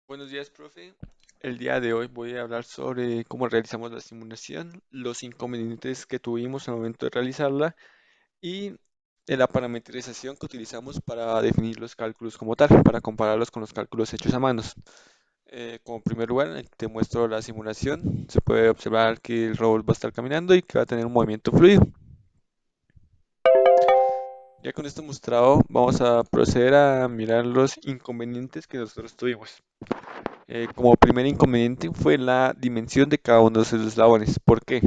Buenos días, profe. El día de hoy voy a hablar sobre cómo realizamos la simulación, los inconvenientes que tuvimos al momento de realizarla y la parametrización que utilizamos para definir los cálculos como tal, para compararlos con los cálculos hechos a manos. Como primer lugar, te muestro la simulación. Se puede observar que el robot va a estar caminando y que va a tener un movimiento fluido. Ya con esto mostrado, vamos a proceder a mirar los inconvenientes que nosotros tuvimos. Como primer inconveniente fue la dimensión de cada uno de esos eslabones. ¿Por qué?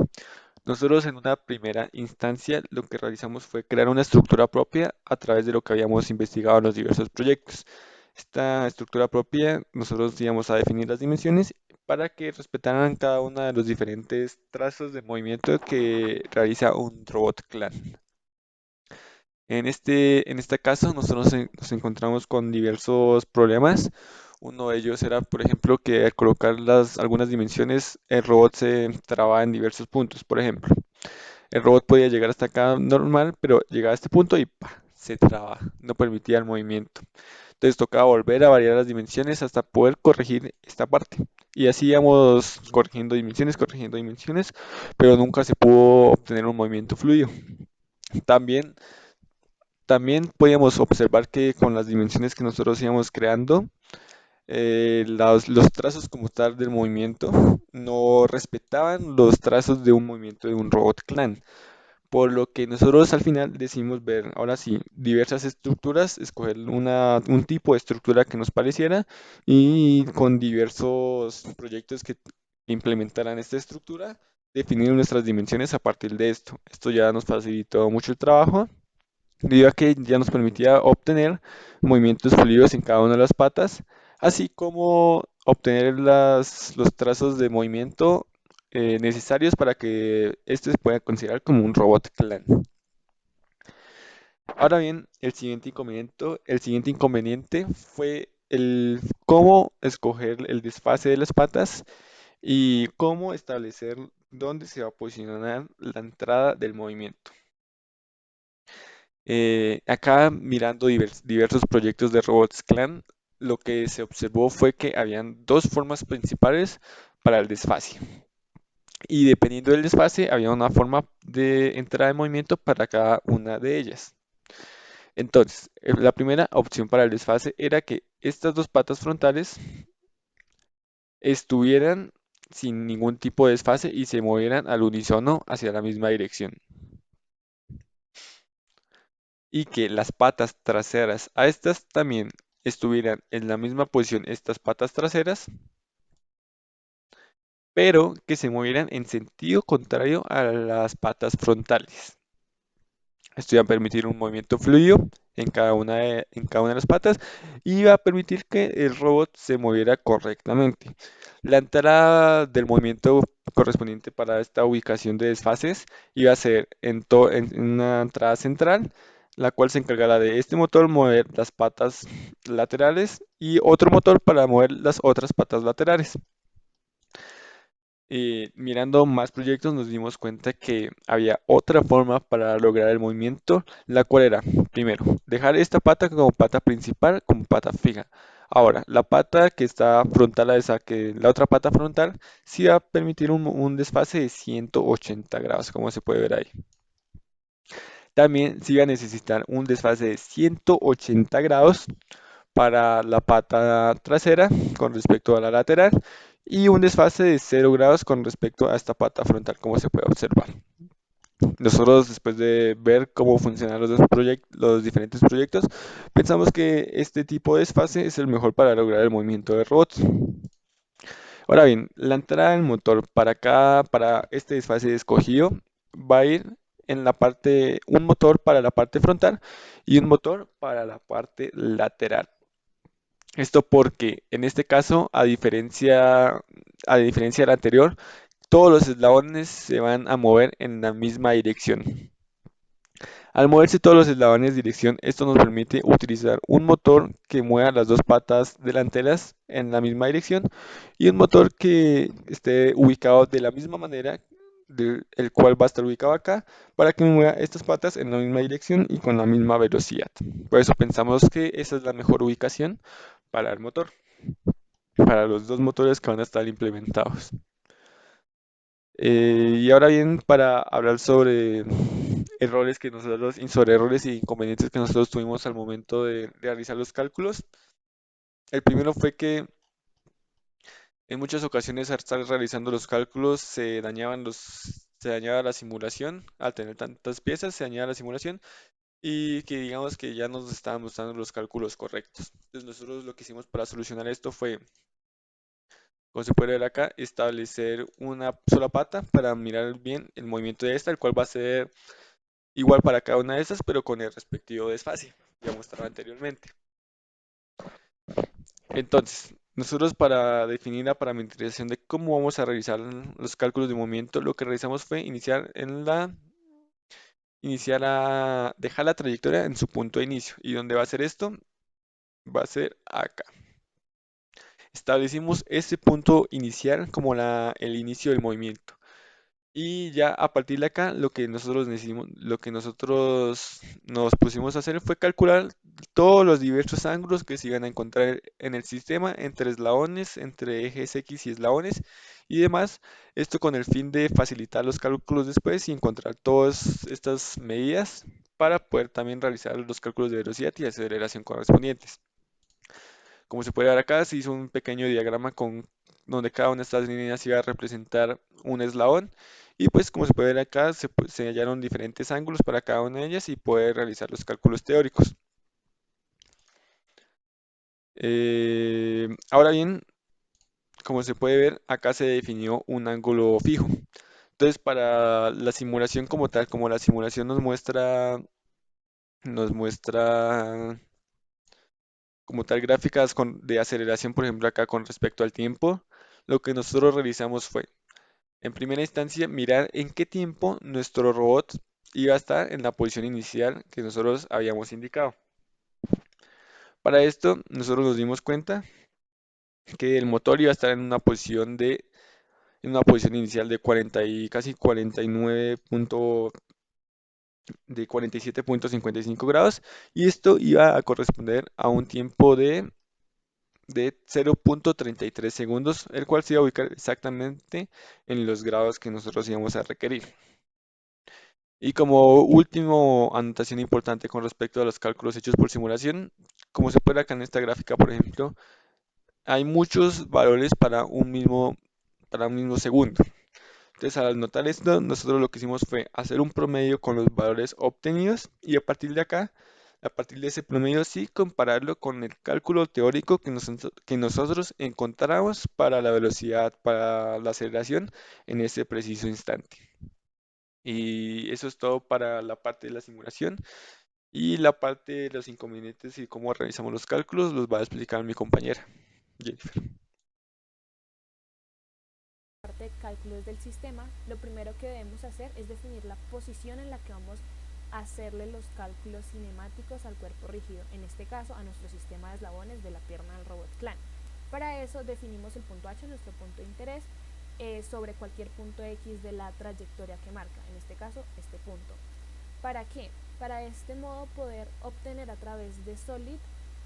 Nosotros en una primera instancia lo que realizamos fue crear una estructura propia a través de lo que habíamos investigado en los diversos proyectos. Esta estructura propia nosotros íbamos a definir las dimensiones para que respetaran cada uno de los diferentes trazos de movimiento que realiza un robot clan. En este caso, nosotros nos encontramos con diversos problemas. Uno de ellos era, por ejemplo, que al colocar algunas dimensiones, el robot se trababa en diversos puntos. Por ejemplo, el robot podía llegar hasta acá normal, pero llegaba a este punto y ¡pa! Se traba, no permitía el movimiento. Entonces tocaba volver a variar las dimensiones hasta poder corregir esta parte. Y así íbamos corrigiendo dimensiones, pero nunca se pudo obtener un movimiento fluido. También También podíamos observar que con las dimensiones que nosotros íbamos creando, los trazos como tal del movimiento no respetaban los trazos de un movimiento de un robot clan. Por lo que nosotros al final decidimos ver, ahora sí, diversas estructuras, escoger un tipo de estructura que nos pareciera y con diversos proyectos que implementaran esta estructura, definir nuestras dimensiones a partir de esto. Esto ya nos facilitó mucho el trabajo debido a que ya nos permitía obtener movimientos fluidos en cada una de las patas, así como obtener los trazos de movimiento necesarios para que este se pueda considerar como un robot clan. Ahora bien, el siguiente inconveniente fue el cómo escoger el desfase de las patas y cómo establecer dónde se va a posicionar la entrada del movimiento. Acá mirando diversos proyectos de Robots Clan, lo que se observó fue que habían dos formas principales para el desfase. Y dependiendo del desfase, había una forma de entrada de movimiento para cada una de ellas. Entonces, la primera opción para el desfase era que estas dos patas frontales estuvieran sin ningún tipo de desfase y se movieran al unísono hacia la misma dirección. Y que las patas traseras a estas también estuvieran en la misma posición, estas patas traseras, pero que se movieran en sentido contrario a las patas frontales. Esto iba a permitir un movimiento fluido en cada una de las patas y va a permitir que el robot se moviera correctamente. La entrada del movimiento correspondiente para esta ubicación de desfases iba a ser en una entrada central, la cual se encargará de este motor mover las patas laterales y otro motor para mover las otras patas laterales. Mirando más proyectos nos dimos cuenta que había otra forma para lograr el movimiento, la cual era, primero, dejar esta pata como pata principal, como pata fija. Ahora, la pata que está frontal a esa, que la otra pata frontal, sí va a permitir un desfase de 180 grados, como se puede ver ahí. También sí va a necesitar un desfase de 180 grados para la pata trasera con respecto a la lateral y un desfase de 0 grados con respecto a esta pata frontal, como se puede observar. Nosotros, después de ver cómo funcionan los diferentes proyectos, pensamos que este tipo de desfase es el mejor para lograr el movimiento de robots. Ahora bien, la entrada del motor para este desfase escogido va a ir en la parte, un motor para la parte frontal y un motor para la parte lateral. Esto porque en este caso, a diferencia del anterior, todos los eslabones se van a mover en la misma dirección. Al moverse todos los eslabones de dirección, esto nos permite utilizar un motor que mueva las dos patas delanteras en la misma dirección y un motor que esté ubicado de la misma manera, el cual va a estar ubicado acá, para que mueva estas patas en la misma dirección y con la misma velocidad. Por eso pensamos que esa es la mejor ubicación para el motor. para los dos motores que van a estar implementados. Y ahora bien, para hablar sobre sobre errores y inconvenientes que nosotros tuvimos al momento de realizar los cálculos, el primero fue que en muchas ocasiones al estar realizando los cálculos se dañaba la simulación, al tener tantas piezas se dañaba la simulación y que digamos que ya nos estaban mostrando los cálculos correctos. Entonces nosotros lo que hicimos para solucionar esto fue, como se puede ver acá, establecer una sola pata para mirar bien el movimiento de esta, el cual va a ser igual para cada una de estas, pero con el respectivo desfase, ya mostrado anteriormente. Entonces, nosotros para definir la parametrización de cómo vamos a realizar los cálculos de movimiento, lo que realizamos fue dejar la trayectoria en su punto de inicio. ¿Y dónde va a ser esto? Va a ser acá. Establecimos ese punto inicial como el inicio del movimiento. Y ya a partir de acá, lo que nosotros nos pusimos a hacer fue calcular todos los diversos ángulos que se iban a encontrar en el sistema, entre eslabones, entre ejes X y eslabones y demás. Esto con el fin de facilitar los cálculos después y encontrar todas estas medidas para poder también realizar los cálculos de velocidad y aceleración correspondientes. Como se puede ver acá, se hizo un pequeño diagrama donde cada una de estas líneas iba a representar un eslabón. Y pues como se puede ver acá, se hallaron diferentes ángulos para cada una de ellas y poder realizar los cálculos teóricos. Ahora bien, como se puede ver, acá se definió un ángulo fijo. Entonces, para la simulación como tal, como la simulación nos muestra como tal gráficas de aceleración, por ejemplo, acá con respecto al tiempo, lo que nosotros realizamos fue, en primera instancia, mirar en qué tiempo nuestro robot iba a estar en la posición inicial que nosotros habíamos indicado. Para esto, nosotros nos dimos cuenta que el motor iba a estar en una posición inicial de 40 y casi 49 de 47,55 grados y esto iba a corresponder a un tiempo de 0,33 segundos, el cual se iba a ubicar exactamente en los grados que nosotros íbamos a requerir. Y como último anotación importante con respecto a los cálculos hechos por simulación, como se puede ver acá en esta gráfica, por ejemplo, hay muchos valores para un mismo segundo. Entonces, al notar esto, nosotros lo que hicimos fue hacer un promedio con los valores obtenidos y a partir de acá, a partir de ese promedio, sí compararlo con el cálculo teórico que nosotros encontramos para la velocidad, para la aceleración en ese preciso instante. Y eso es todo para la parte de la simulación. Y la parte de los inconvenientes y cómo realizamos los cálculos los va a explicar mi compañera, Jennifer. Parte de cálculos del sistema, lo primero que debemos hacer es definir la posición en la que vamos a hacerle los cálculos cinemáticos al cuerpo rígido, en este caso a nuestro sistema de eslabones de la pierna del robot clan. Para eso definimos el punto H, nuestro punto de interés, sobre cualquier punto X de la trayectoria que marca, en este caso este punto. ¿Para qué? Para este modo poder obtener a través de Solid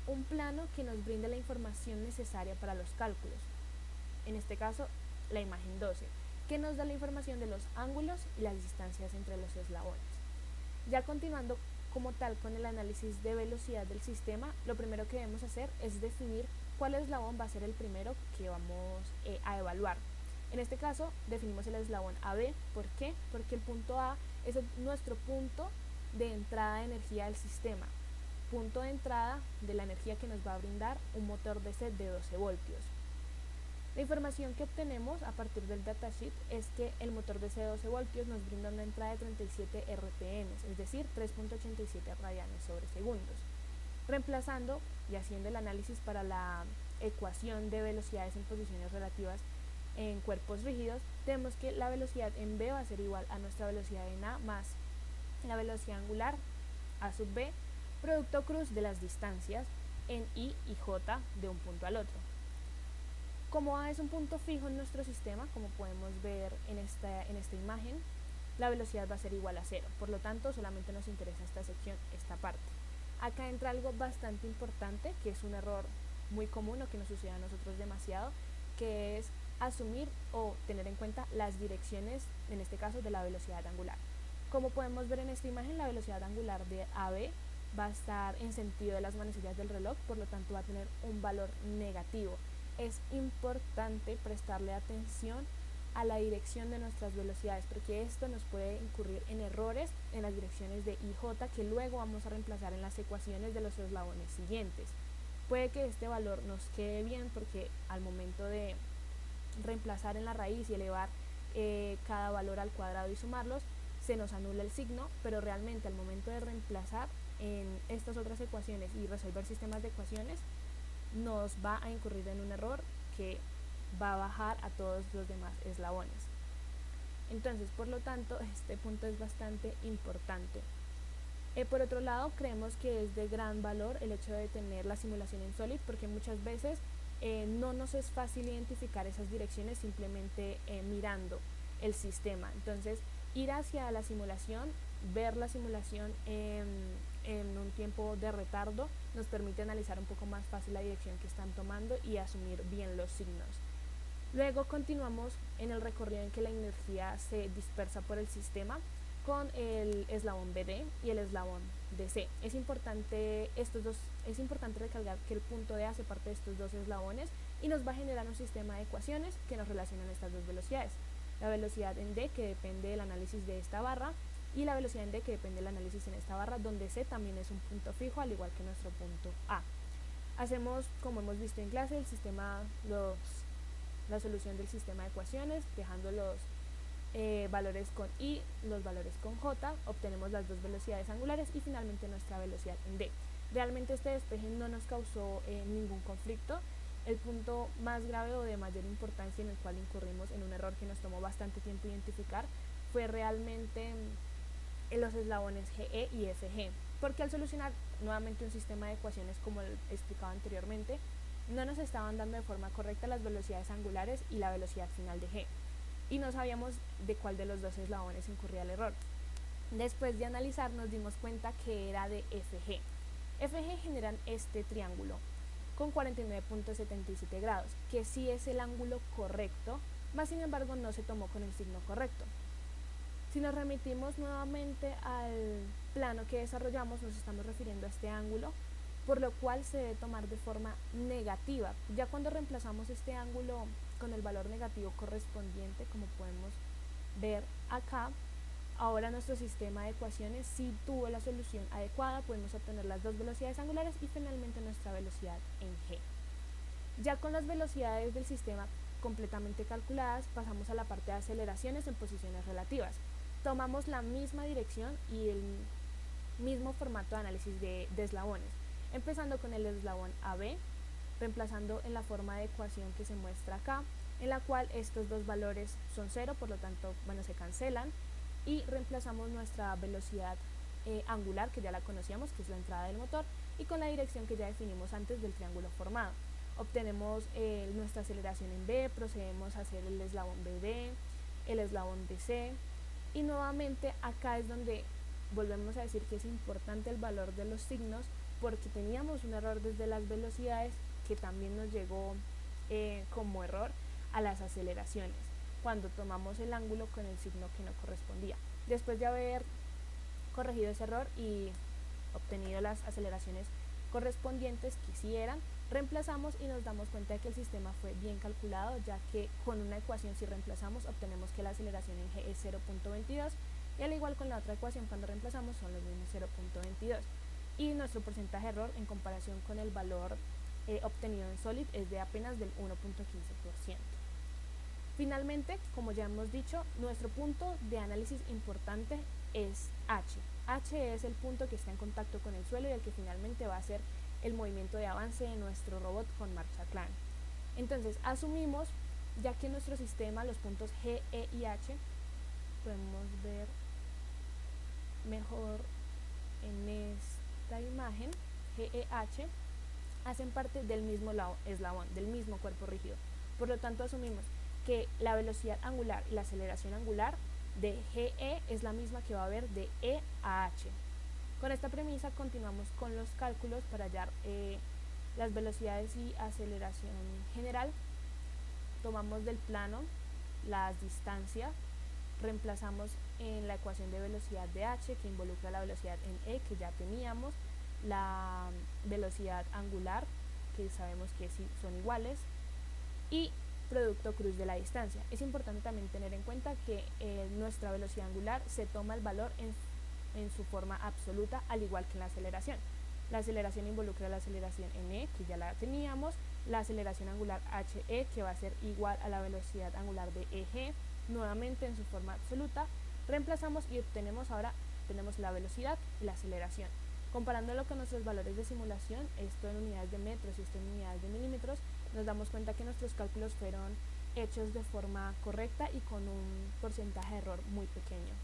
un plano que nos brinde la información necesaria para los cálculos. En este caso, la imagen 12, que nos da la información de los ángulos y las distancias entre los eslabones. Ya continuando como tal con el análisis de velocidad del sistema, lo primero que debemos hacer es definir cuál eslabón va a ser el primero que vamos a evaluar. En este caso definimos el eslabón AB. ¿Por qué? Porque el punto A es nuestro punto de entrada de energía del sistema, punto de entrada de la energía que nos va a brindar un motor DC de 12 voltios. La información que obtenemos a partir del datasheet es que el motor de 12 voltios nos brinda una entrada de 37 RPM, es decir, 3,87 radianes sobre segundos. Reemplazando y haciendo el análisis para la ecuación de velocidades en posiciones relativas en cuerpos rígidos, tenemos que la velocidad en B va a ser igual a nuestra velocidad en A más la velocidad angular A sub B, producto cruz de las distancias en I y J de un punto al otro. Como A es un punto fijo en nuestro sistema, como podemos ver en esta imagen, la velocidad va a ser igual a 0. Por lo tanto, solamente nos interesa esta sección, esta parte. Acá entra algo bastante importante, que es un error muy común o que nos sucede a nosotros demasiado, que es asumir o tener en cuenta las direcciones, en este caso de la velocidad angular. Como podemos ver en esta imagen, la velocidad angular de AB va a estar en sentido de las manecillas del reloj, por lo tanto va a tener un valor negativo. Es importante prestarle atención a la dirección de nuestras velocidades, porque esto nos puede incurrir en errores en las direcciones de y j que luego vamos a reemplazar en las ecuaciones de los eslabones siguientes. Puede que este valor nos quede bien porque al momento de reemplazar en la raíz y elevar cada valor al cuadrado y sumarlos, se nos anula el signo, pero realmente al momento de reemplazar en estas otras ecuaciones y resolver sistemas de ecuaciones, nos va a incurrir en un error que va a bajar a todos los demás eslabones. Entonces, por lo tanto, este punto es bastante importante. Por otro lado, creemos que es de gran valor el hecho de tener la simulación en Solid, porque muchas veces no nos es fácil identificar esas direcciones simplemente mirando el sistema. Entonces, ir hacia la simulación, ver la simulación en un tiempo de retardo, nos permite analizar un poco más fácil la dirección que están tomando y asumir bien los signos. Luego continuamos en el recorrido en que la energía se dispersa por el sistema con el eslabón BD y el eslabón DC. Es importante recalcar que el punto D hace parte de estos dos eslabones y nos va a generar un sistema de ecuaciones que nos relacionan estas dos velocidades. La velocidad en D, que depende del análisis de esta barra, y la velocidad en D, que depende del análisis en esta barra, donde C también es un punto fijo, al igual que nuestro punto A. Hacemos, como hemos visto en clase, la solución del sistema de ecuaciones, dejando los valores con I, los valores con J, obtenemos las dos velocidades angulares y finalmente nuestra velocidad en D. Realmente este despeje no nos causó ningún conflicto. El punto más grave o de mayor importancia en el cual incurrimos en un error que nos tomó bastante tiempo identificar fue realmente en los eslabones GE y FG, porque al solucionar nuevamente un sistema de ecuaciones como explicaba anteriormente, no nos estaban dando de forma correcta las velocidades angulares y la velocidad final de G, y no sabíamos de cuál de los dos eslabones incurría el error. Después de analizar nos dimos cuenta que era de FG. FG generan este triángulo con 49.77 grados, que sí es el ángulo correcto, más sin embargo no se tomó con el signo correcto. Si nos remitimos nuevamente al plano que desarrollamos, nos estamos refiriendo a este ángulo, por lo cual se debe tomar de forma negativa. Ya cuando reemplazamos este ángulo con el valor negativo correspondiente, como podemos ver acá, ahora nuestro sistema de ecuaciones sí tuvo la solución adecuada, podemos obtener las dos velocidades angulares y finalmente nuestra velocidad en G. Ya con las velocidades del sistema completamente calculadas, pasamos a la parte de aceleraciones en posiciones relativas. Tomamos la misma dirección y el mismo formato de análisis de eslabones, empezando con el eslabón AB, reemplazando en la forma de ecuación que se muestra acá, en la cual estos dos valores son 0, por lo tanto, bueno, se cancelan, y reemplazamos nuestra velocidad angular, que ya la conocíamos, que es la entrada del motor, y con la dirección que ya definimos antes del triángulo formado. Obtenemos nuestra aceleración en B, procedemos a hacer el eslabón BD, el eslabón DC, y nuevamente acá es donde volvemos a decir que es importante el valor de los signos, porque teníamos un error desde las velocidades que también nos llegó como error a las aceleraciones, cuando tomamos el ángulo con el signo que no correspondía. Después de haber corregido ese error y obtenido las aceleraciones correspondientes que sí eran, reemplazamos y nos damos cuenta de que el sistema fue bien calculado, ya que con una ecuación si reemplazamos obtenemos que la aceleración en G es 0.22 y al igual con la otra ecuación cuando reemplazamos son los mismos 0.22 y nuestro porcentaje de error en comparación con el valor obtenido en Solid es de apenas del 1.15%. Finalmente, como ya hemos dicho, nuestro punto de análisis importante es H. H es el punto que está en contacto con el suelo y el que finalmente va a ser el movimiento de avance de nuestro robot con marcha clan. Entonces, asumimos, ya que en nuestro sistema los puntos G, E y H, podemos ver mejor en esta imagen, G, E, H, hacen parte del mismo eslabón, del mismo cuerpo rígido. Por lo tanto, asumimos que la velocidad angular y la aceleración angular de GE es la misma que va a haber de E a H. Con esta premisa continuamos con los cálculos para hallar las velocidades y aceleración general, tomamos del plano las distancias, reemplazamos en la ecuación de velocidad de h, que involucra la velocidad en e, que ya teníamos, la velocidad angular, que sabemos que sí son iguales, y producto cruz de la distancia. Es importante también tener en cuenta que nuestra velocidad angular se toma el valor en su forma absoluta, al igual que en la aceleración. La aceleración involucra la aceleración en e, que ya la teníamos, la aceleración angular he, que va a ser igual a la velocidad angular de eg, nuevamente en su forma absoluta, reemplazamos y obtenemos ahora tenemos la velocidad y la aceleración. Comparándolo con nuestros valores de simulación, esto en unidades de metros y esto en unidades de milímetros, nos damos cuenta que nuestros cálculos fueron hechos de forma correcta y con un porcentaje de error muy pequeño.